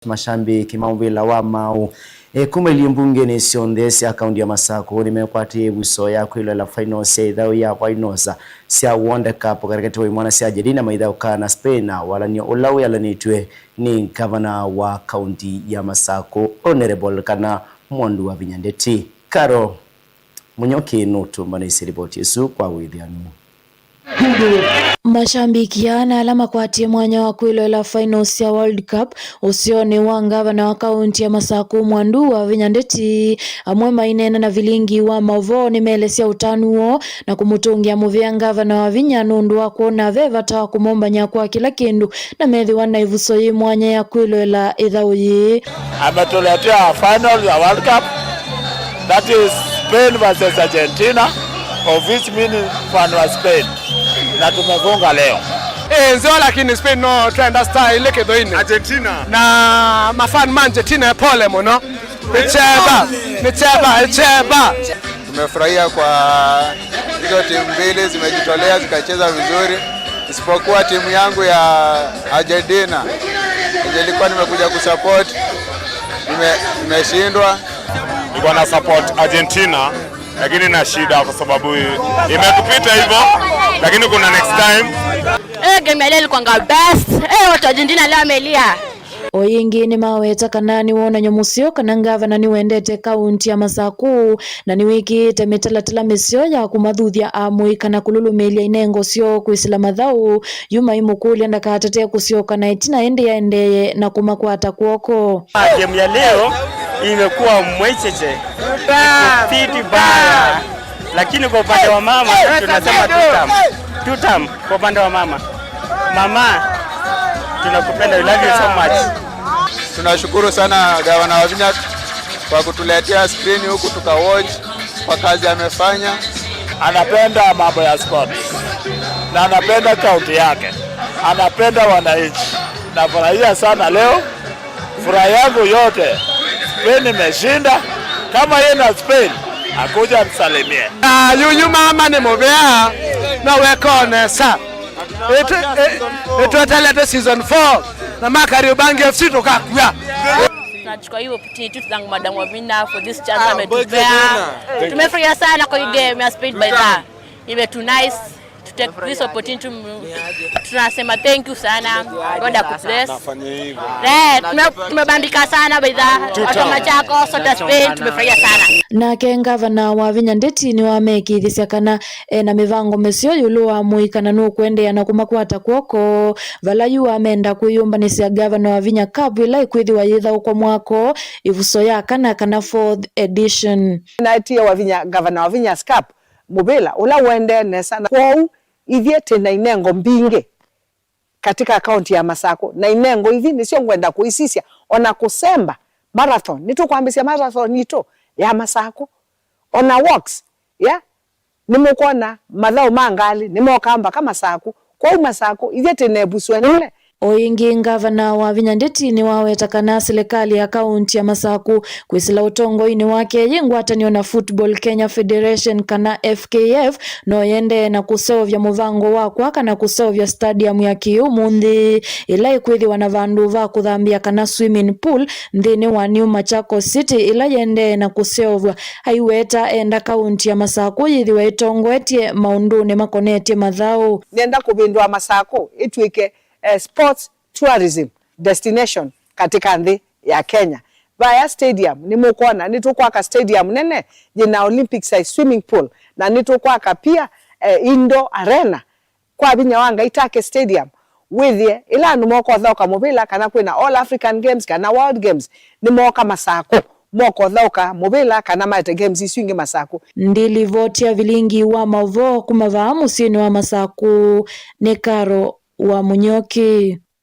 Mashambiki mauvila wa mau kumeli mbunge ni siondesi akaunti ya Masako nimekwati buso ya kwilo la final say dhao ya wainosa sia World Cup katika timu mwana sia Argentina maidha ukana Spain wala ni olawi ala nitwe ni gavana wa kaunti ya Masako Honorable Kana Mwandu wa Vinyandeti Karo Munyoki nutu mbana isi ripoti yesu kwa withianu. Mashambiki yana alama kwa mwanya wa kwilo la finals ya World Cup usione wa gavana wa kaunti ya Masako Mwandu wa Vinyandeti amwe mainena na vilingi wa mavo nimelesia utanuo na kumutungia muvia gavana wa Vinyanundu wa kuona veva tawa kumomba nyakwa kila kindu na methi wana ivuso yi mwanya ya kwilo la idhauyi ametuletea final ya World Cup, that is Spain versus Argentina, of which meaning fan wa Spain na tumefunga leo. Nzio lakini Spain no trend style ile kedo ine Argentina na mafan Argentina pole mono nicheba. Tumefurahia kwa hizo timu mbili zimejitolea zikacheza vizuri, isipokuwa timu yangu ya Argentina nilikuwa nimekuja kusupport, nimeshindwa. Niko na support Argentina lakini na shida kwa sababu imetupita hivyo, lakini kuna next time. Game ya leo ilikuwa best. Watu wa Argentina leo wamelia. Oyingi ni maweta kanani wona nyomusio kana gavana ni wendete kaunti ya Masako na ni wiki temetalatala mesio ya kumadhuthia amui kana kululumelia inengo sio kuisila madhau yuma imukuli enda katate kusio kana itina ende na kumakwata kuoko. Game ya leo imekuwa mwecheche fiti baya, lakini kwa upande wa mama tunasema tutam kwa upande wa mama tunakupenda, we love you so much. Tunashukuru sana gavana wa Vinya kwa kutuletea screen huku tukawatch kwa kazi amefanya. Anapenda mambo ya sport na anapenda kaunti yake, anapenda wananchi. Nafurahia sana leo, furaha yangu yote Spain imeshinda. Kama yeye na Spain akuja msalimie. Yuyu mama ni mobea na wekone sa ituetelete season 4 na Makaribangi FC tukakuya. Tunachukua hiyo opportunity thank Madam Wavina for this chance ametupea. Tumefurahia sana kwa game ya Spain by that. Imetu nice to take this opportunity. Tunasema thank you sana. God bless. Tumebambika sana by that. Watu machako sote Spain tumefurahia sana. Na gavana wa Vinyandeti ni wamekithisia kana na mivango mesio yulua muikana no kwende na kumakwata kuoko vala yu amenda kuyumbanisia gavana wa Vinya Cup ila ikwithi wa yitha uko mwako ivuso ya kana 4th edition na itia wa Vinya gavana wa Vinya Cup mubila ula wende nesa na kwa ithiete na inengo mbinge katika akaunti ya Masako na inengo hivi ni sio ngwenda kuisisia ona kusemba marathon nitukwambisia marathon nito ya Masako ona walks nimukona madhao mangali nimokamba kama Masako kwa Masako ithete nebuswe nile. Oyingi gavana wa Vinyandeti ni waweta kana serikali ya kaunti ya Masako kwisila utongo ini wake yengwataniwa na Football Kenya Federation kana FKF no yende na kusovya muvango wakwa kana kusovya stadium ya Kiumundi ila ikwithi wana vandu va kuthambia kana swimming pool ndini wa New Machakos City ila yende na kusovya haiweta enda kaunti ya Masako yithiwa itongo etie maundune makonetie madhao nenda kubindwa Masako itwike sports tourism destination katika nthi ya Kenya via stadium nimukona nitukwaka stadium nene jina Olympic size swimming pool na nitukwaka pia indoor arena kwa Vinya wanga itake stadium withie ila numoko thauka mubila kana kwina All African Games kana World Games nimoka Masako moko thauka mubila kana Mate Games iswingi Masako ndili votia vilingi wa mavo kumava musini wa Masako ni Karo wa Munyoki.